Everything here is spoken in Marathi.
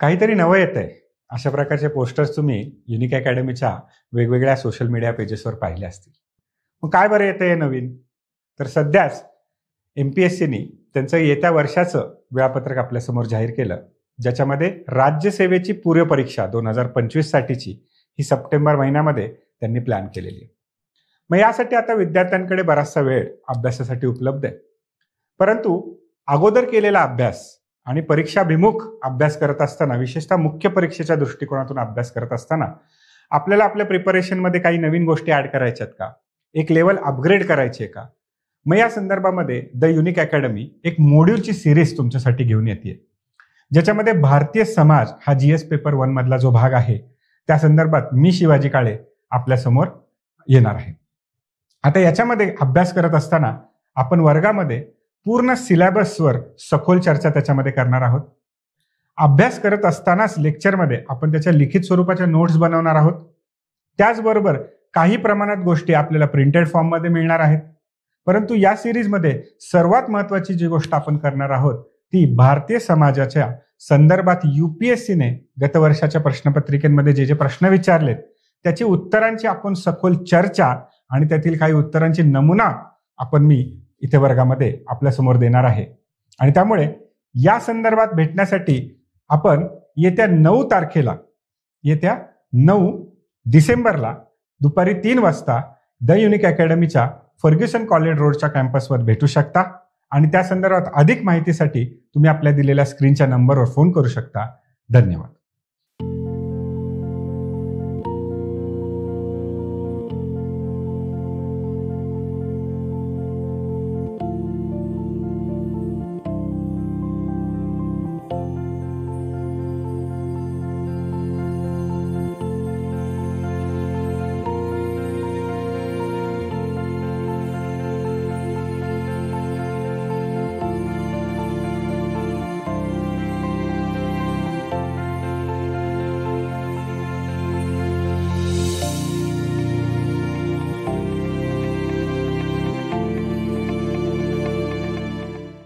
काहीतरी नवं येतंय अशा प्रकारचे पोस्टर्स तुम्ही युनिक अकॅडमीच्या वेगवेगळ्या सोशल मीडिया पेजेसवर पाहिले असतील. मग काय बरं येतंय हे नवीन? तर सध्याच MPSCनी त्यांचं येत्या वर्षाचं वेळापत्रक आपल्यासमोर जाहीर केलं, ज्याच्यामध्ये राज्यसेवेची पूर्वपरीक्षा 2025 साठीची ही सप्टेंबर महिन्यामध्ये त्यांनी प्लॅन केलेली आहे. मग यासाठी आता विद्यार्थ्यांकडे बराचसा वेळ अभ्यासासाठी उपलब्ध आहे. परंतु अगोदर केलेला अभ्यास आणि परीक्षाभिमुख अभ्यास करत असताना, विशेषतः मुख्य परीक्षेच्या दृष्टिकोनातून अभ्यास करत असताना आपल्याला आपल्या प्रिपरेशनमध्ये काही नवीन गोष्टी ऍड करायच्यात का, एक लेवल अपग्रेड करायची आहे का? मग या संदर्भामध्ये द युनिक अकॅडमी एक मॉड्यूलची सिरीज तुमच्यासाठी घेऊन येते, ज्याच्यामध्ये भारतीय समाज हा GS पेपर 1 मधला जो भाग आहे त्या संदर्भात मी शिवाजी काळे आपल्यासमोर येणार आहे. आता याच्यामध्ये अभ्यास करत असताना आपण वर्गामध्ये पूर्ण सिलेबसवर सखोल चर्चा त्याच्यामध्ये करणार आहोत. अभ्यास करत असतानाच लेक्चरमध्ये आपण त्याच्या लिखित स्वरूपाच्या नोट्स बनवणार आहोत. त्याचबरोबर काही प्रमाणात गोष्टी आपल्याला प्रिंटेड फॉर्ममध्ये मिळणार आहेत. परंतु या सिरीजमध्ये सर्वात महत्त्वाची जी गोष्ट आपण करणार आहोत ती भारतीय समाजाच्या संदर्भात UPSCने गत वर्षाच्या प्रश्नपत्रिकेमध्ये जे जे प्रश्न विचारलेत त्याची उत्तरांची आपण सखोल चर्चा आणि त्यातील काही उत्तरांची नमुना मी इथे वर्गामध्ये आपल्यासमोर देणार आहे. आणि त्यामुळे या संदर्भात भेटण्यासाठी आपण येत्या 9 डिसेंबरला दुपारी 3 वाजता द युनिक अकॅडमीच्या फर्ग्युसन कॉलेज रोडच्या कॅम्पसवर भेटू शकता. आणि त्या संदर्भात अधिक माहितीसाठी तुम्ही आपल्या दिलेल्या स्क्रीनच्या नंबरवर फोन करू शकता. धन्यवाद.